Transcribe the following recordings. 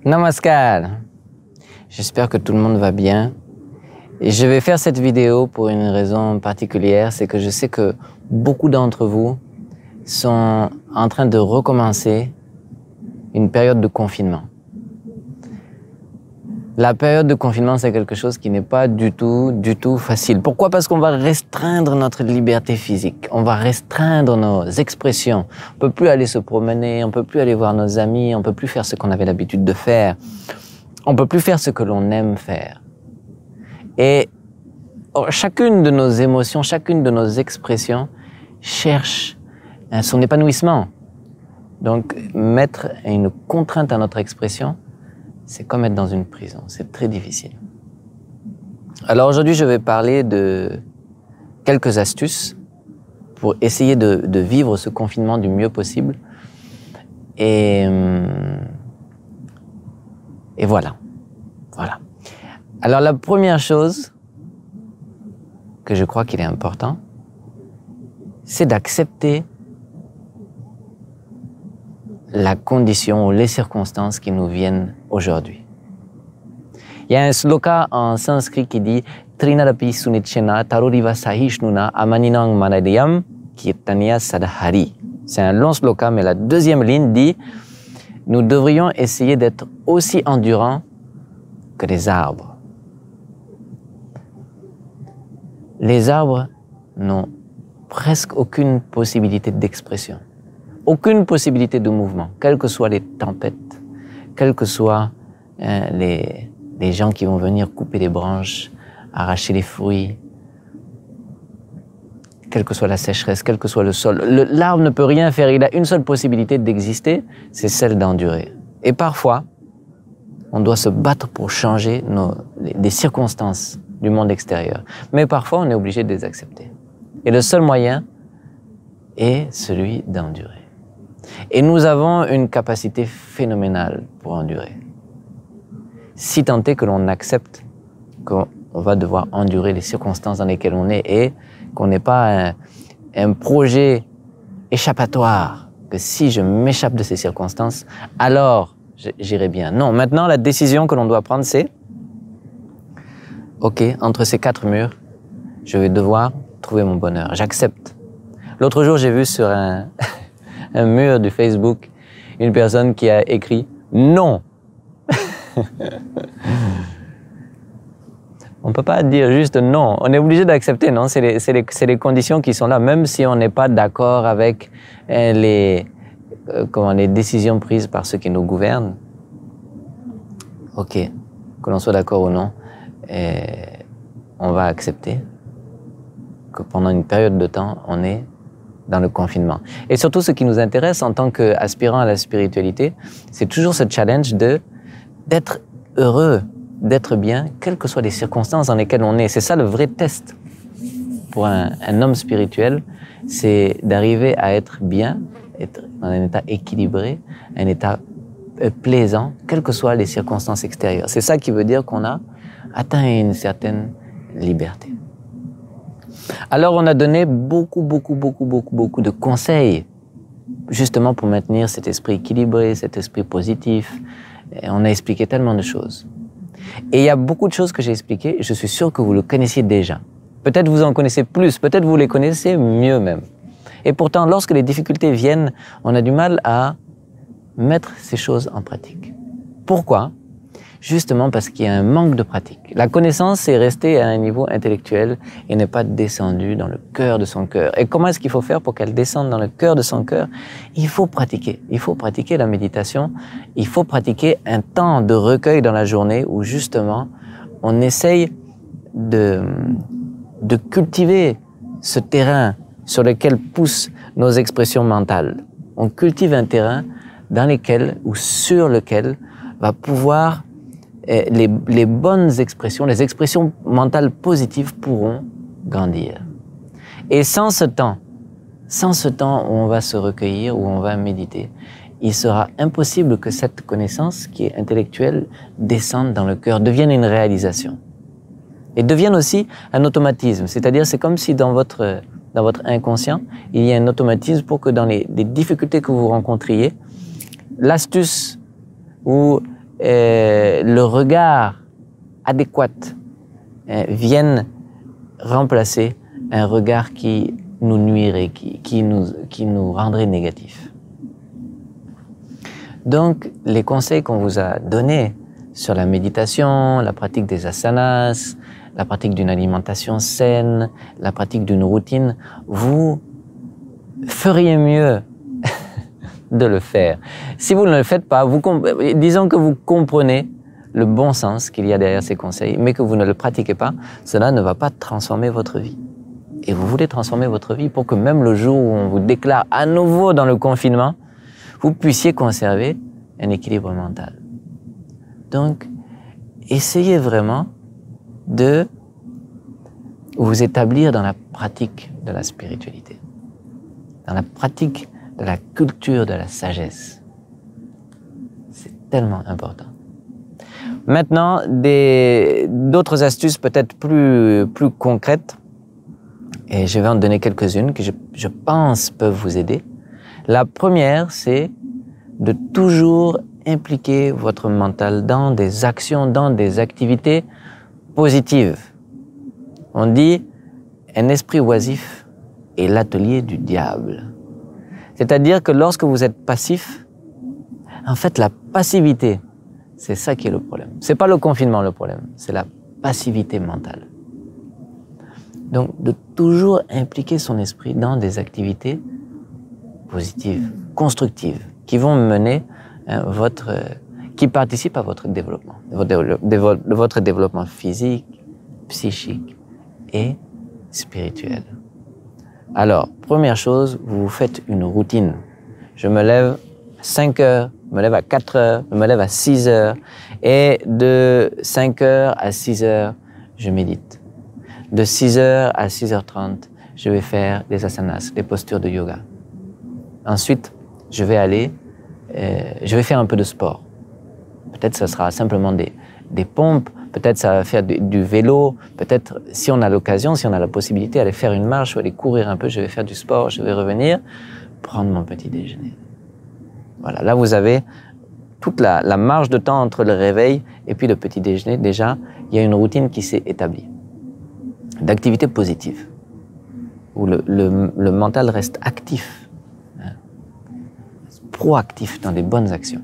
Namaskar. J'espère que tout le monde va bien. Et je vais faire cette vidéo pour une raison particulière, c'est que je sais que beaucoup d'entre vous sont en train de recommencer une période de confinement. La période de confinement, c'est quelque chose qui n'est pas du tout facile. Pourquoi? Parce qu'on va restreindre notre liberté physique. On va restreindre nos expressions. On peut plus aller se promener, on peut plus aller voir nos amis, on peut plus faire ce qu'on avait l'habitude de faire. On peut plus faire ce que l'on aime faire. Et chacune de nos émotions, chacune de nos expressions cherche son épanouissement. Donc, mettre une contrainte à notre expression, c'est comme être dans une prison, c'est très difficile. Alors aujourd'hui, je vais parler de quelques astuces pour essayer de vivre ce confinement du mieux possible. Et voilà. Alors la première chose que je crois qu'il est important, c'est d'accepter la condition ou les circonstances qui nous viennent aujourd'hui. Il y a un sloka en sanskrit qui dit Trinadapi sunitchena taruriva sahishnuna amaninang manadiyam kirtaniya sadhari. C'est un long sloka, mais la deuxième ligne dit nous devrions essayer d'être aussi endurants que les arbres. Les arbres n'ont presque aucune possibilité d'expression. Aucune possibilité de mouvement, quelles que soient les tempêtes, quels que soient les gens qui vont venir couper les branches, arracher les fruits, quelle que soit la sécheresse, quel que soit le sol. L'arbre ne peut rien faire, il a une seule possibilité d'exister, c'est celle d'endurer. Et parfois, on doit se battre pour changer les circonstances du monde extérieur. Mais parfois, on est obligé de les accepter. Et le seul moyen est celui d'endurer. Et nous avons une capacité phénoménale pour endurer. Si tant est que l'on accepte qu'on va devoir endurer les circonstances dans lesquelles on est et qu'on n'ait pas un projet échappatoire, que si je m'échappe de ces circonstances, alors j'irai bien. Non, maintenant la décision que l'on doit prendre c'est ok, entre ces quatre murs, je vais devoir trouver mon bonheur. J'accepte. L'autre jour, j'ai vu sur un mur du Facebook, une personne qui a écrit « Non ». On ne peut pas dire juste « non ». On est obligé d'accepter, non? C'est les conditions qui sont là, même si on n'est pas d'accord avec les décisions prises par ceux qui nous gouvernent. Ok, que l'on soit d'accord ou non, on va accepter que pendant une période de temps, on est dans le confinement. Et surtout, ce qui nous intéresse en tant qu'aspirant à la spiritualité, c'est toujours ce challenge d'être heureux, d'être bien, quelles que soient les circonstances dans lesquelles on est. C'est ça le vrai test pour un homme spirituel, c'est d'arriver à être bien, être dans un état équilibré, un état plaisant, quelles que soient les circonstances extérieures. C'est ça qui veut dire qu'on a atteint une certaine liberté. Alors, on a donné beaucoup de conseils, justement pour maintenir cet esprit équilibré, cet esprit positif. Et on a expliqué tellement de choses. Et il y a beaucoup de choses que j'ai expliquées, je suis sûr que vous le connaissiez déjà. Peut-être vous en connaissez plus, peut-être vous les connaissez mieux même. Et pourtant, lorsque les difficultés viennent, on a du mal à mettre ces choses en pratique. Pourquoi? Justement parce qu'il y a un manque de pratique. La connaissance est restée à un niveau intellectuel et n'est pas descendue dans le cœur de son cœur. Et comment est-ce qu'il faut faire pour qu'elle descende dans le cœur de son cœur? Il faut pratiquer. Il faut pratiquer la méditation. Il faut pratiquer un temps de recueil dans la journée où justement on essaye de cultiver ce terrain sur lequel poussent nos expressions mentales. On cultive un terrain dans lequel ou sur lequel va pouvoir les bonnes expressions, les expressions mentales positives pourront grandir. Et sans ce temps où on va se recueillir, où on va méditer, il sera impossible que cette connaissance qui est intellectuelle descende dans le cœur, devienne une réalisation. Et devienne aussi un automatisme. C'est-à-dire, c'est comme si dans votre inconscient, il y a un automatisme pour que dans les difficultés que vous rencontriez, l'astuce ou le regard adéquat vienne remplacer un regard qui nous nuirait, qui nous rendrait négatifs. Donc, les conseils qu'on vous a donnés sur la méditation, la pratique des asanas, la pratique d'une alimentation saine, la pratique d'une routine, vous feriez mieux de le faire. Si vous ne le faites pas, disons que vous comprenez le bon sens qu'il y a derrière ces conseils, mais que vous ne le pratiquez pas, cela ne va pas transformer votre vie. Et vous voulez transformer votre vie pour que même le jour où on vous déclare à nouveau dans le confinement, vous puissiez conserver un équilibre mental. Donc, essayez vraiment de vous établir dans la pratique de la spiritualité, dans la pratique de la culture de la sagesse. C'est tellement important. Maintenant, d'autres astuces peut-être plus concrètes, et je vais en donner quelques-unes que je pense peuvent vous aider. La première, c'est de toujours impliquer votre mental dans des actions, dans des activités positives. On dit un esprit oisif est l'atelier du diable. C'est-à-dire que lorsque vous êtes passif, en fait, la passivité, c'est ça qui est le problème. C'est pas le confinement le problème, c'est la passivité mentale. Donc, de toujours impliquer son esprit dans des activités positives, constructives, qui vont mener qui participent à votre développement, votre développement physique, psychique et spirituel. Alors, première chose, vous faites une routine. Je me lève à 5 heures, je me lève à 4 heures, je me lève à 6 heures, et de 5 heures à 6 heures, je médite. De 6 heures à 6h30, je vais faire des asanas, des postures de yoga. Ensuite, je vais faire un peu de sport. Peut-être ça sera simplement des pompes, peut-être ça va faire du vélo, peut-être si on a l'occasion, si on a la possibilité, aller faire une marche ou aller courir un peu, je vais faire du sport, je vais revenir, prendre mon petit déjeuner. Voilà, là vous avez toute la marge de temps entre le réveil et puis le petit déjeuner. Déjà, il y a une routine qui s'est établie, d'activité positive, où le mental reste actif, proactif dans des bonnes actions.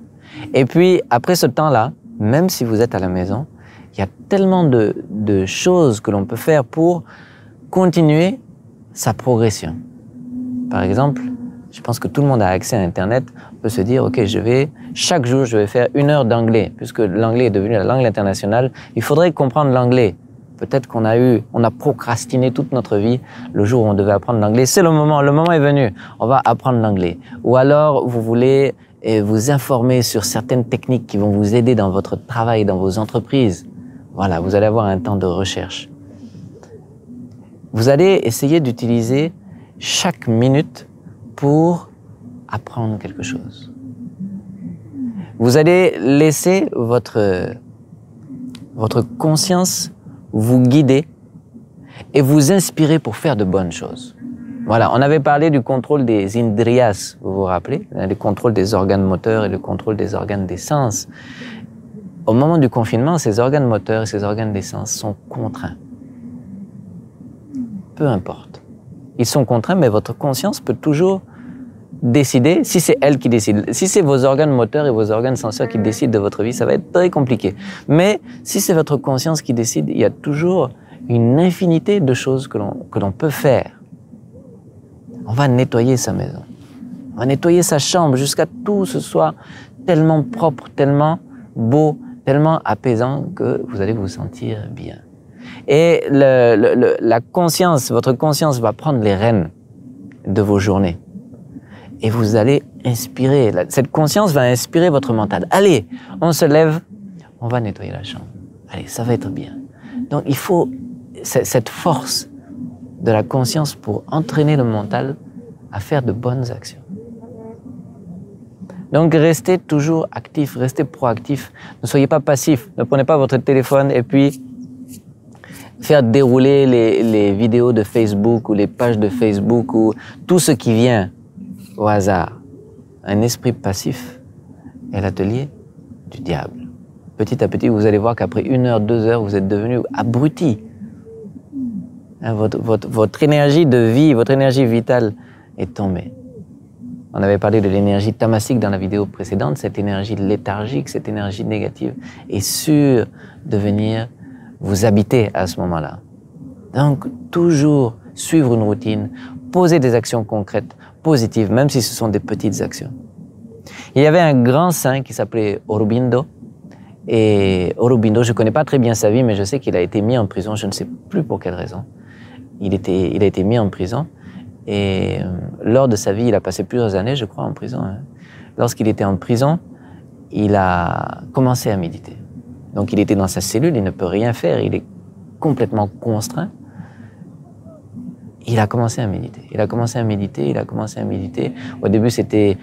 Et puis, après ce temps-là, même si vous êtes à la maison, il y a tellement de choses que l'on peut faire pour continuer sa progression. Par exemple, je pense que tout le monde a accès à Internet, on peut se dire, ok, chaque jour, je vais faire 1 heure d'anglais, puisque l'anglais est devenu la langue internationale, il faudrait comprendre l'anglais. Peut-être qu'on a procrastiné toute notre vie le jour où on devait apprendre l'anglais. C'est le moment est venu, on va apprendre l'anglais. Ou alors, vous voulez vous informer sur certaines techniques qui vont vous aider dans votre travail, dans vos entreprises. Voilà, vous allez avoir un temps de recherche. Vous allez essayer d'utiliser chaque minute pour apprendre quelque chose. Vous allez laisser votre conscience vous guider et vous inspirer pour faire de bonnes choses. Voilà, on avait parlé du contrôle des indriyas, vous vous rappelez, le contrôle des organes moteurs et le contrôle des organes des sens. Au moment du confinement, ces organes moteurs et ces organes des sens sont contraints. Peu importe. Ils sont contraints, mais votre conscience peut toujours décider, si c'est elle qui décide. Si c'est vos organes moteurs et vos organes senseurs qui décident de votre vie, ça va être très compliqué. Mais si c'est votre conscience qui décide, il y a toujours une infinité de choses que l'on peut faire. On va nettoyer sa maison. On va nettoyer sa chambre jusqu'à tout ce soit tellement propre, tellement beau, tellement apaisant que vous allez vous sentir bien. Et la conscience, votre conscience va prendre les rênes de vos journées. Et vous allez inspirer. Cette conscience va inspirer votre mental. Allez, on se lève, on va nettoyer la chambre. Allez, ça va être bien. Donc il faut cette force de la conscience pour entraîner le mental à faire de bonnes actions. Donc restez toujours actif, restez proactif. Ne soyez pas passif. Ne prenez pas votre téléphone et puis faire dérouler les vidéos de Facebook ou les pages de Facebook ou tout ce qui vient au hasard. Un esprit passif est l'atelier du diable. petit à petit, vous allez voir qu'après 1 heure, 2 heures, vous êtes devenu abruti. Hein, votre énergie de vie, votre énergie vitale est tombée. On avait parlé de l'énergie tamasique dans la vidéo précédente, cette énergie léthargique, cette énergie négative est sûre de venir vous habiter à ce moment-là. Donc, toujours suivre une routine, poser des actions concrètes, positives, même si ce sont des petites actions. Il y avait un grand saint qui s'appelait Aurobindo. Et Aurobindo, je ne connais pas très bien sa vie, mais je sais qu'il a été mis en prison, je ne sais plus pour quelle raison. Il a été mis en prison. Et lors de sa vie, il a passé plusieurs années, je crois, en prison. Hein. Lorsqu'il était en prison, il a commencé à méditer. Donc il était dans sa cellule, il ne peut rien faire, il est complètement contraint. Il a commencé à méditer. Il a commencé à méditer, il a commencé à méditer. Au début, c'était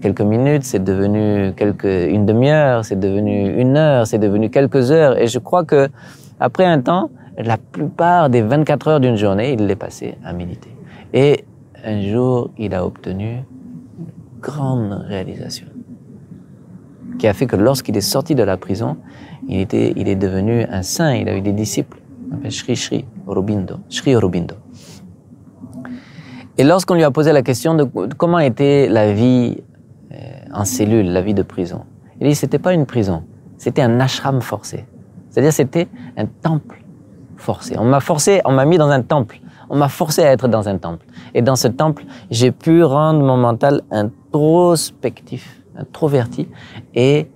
quelques minutes, c'est devenu une demi-heure, c'est devenu 1 heure, c'est devenu quelques heures. Et je crois que après un temps, la plupart des 24 heures d'une journée, il les passait à méditer. Et un jour, il a obtenu une grande réalisation qui a fait que lorsqu'il est sorti de la prison, il est devenu un saint, il a eu des disciples, on appelle Sri Aurobindo. Et lorsqu'on lui a posé la question de comment était la vie en cellule, la vie de prison, il dit que ce n'était pas une prison, c'était un ashram forcé. C'est-à-dire c'était un temple forcé. On m'a mis dans un temple. On m'a forcé à être dans un temple. Et dans ce temple, j'ai pu rendre mon mental introspectif, introverti, et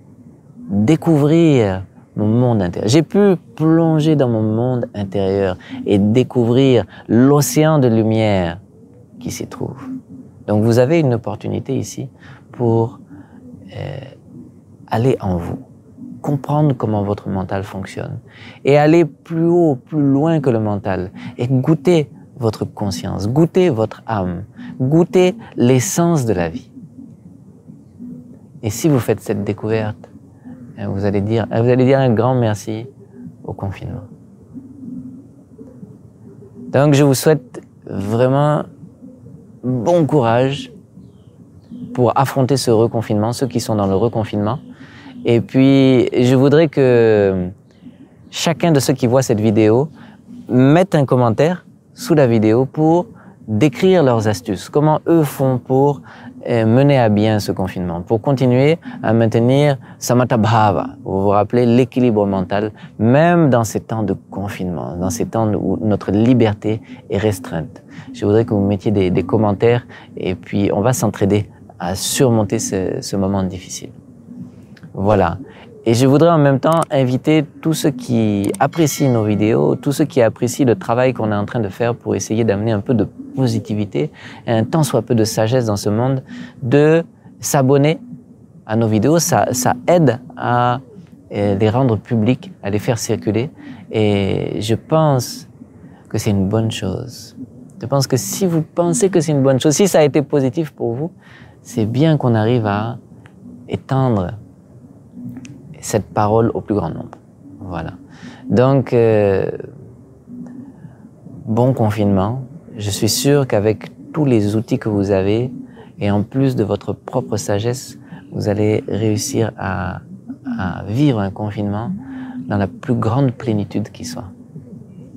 découvrir mon monde intérieur. J'ai pu plonger dans mon monde intérieur et découvrir l'océan de lumière qui s'y trouve. Donc vous avez une opportunité ici pour aller en vous, comprendre comment votre mental fonctionne et aller plus haut, plus loin que le mental et goûter votre conscience, goûter votre âme, goûter l'essence de la vie. Et si vous faites cette découverte, vous allez dire un grand merci au confinement. Donc je vous souhaite vraiment bon courage pour affronter ce reconfinement, ceux qui sont dans le reconfinement. Et puis je voudrais que chacun de ceux qui voient cette vidéo mette un commentaire sous la vidéo pour décrire leurs astuces, comment eux font pour mener à bien ce confinement, pour continuer à maintenir samatha bhava, vous vous rappelez l'équilibre mental, même dans ces temps de confinement, dans ces temps où notre liberté est restreinte. Je voudrais que vous mettiez des commentaires et puis on va s'entraider à surmonter ce moment difficile. Voilà. Et je voudrais en même temps inviter tous ceux qui apprécient nos vidéos, tous ceux qui apprécient le travail qu'on est en train de faire pour essayer d'amener un peu de positivité et un tant soit peu de sagesse dans ce monde, de s'abonner à nos vidéos. Ça aide à les rendre publiques, à les faire circuler. Et je pense que c'est une bonne chose. Je pense que si vous pensez que c'est une bonne chose, si ça a été positif pour vous, c'est bien qu'on arrive à étendre cette parole au plus grand nombre. Voilà. Donc, bon confinement. Je suis sûr qu'avec tous les outils que vous avez, et en plus de votre propre sagesse, vous allez réussir à vivre un confinement dans la plus grande plénitude qui soit.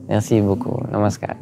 Merci beaucoup. Namaskar.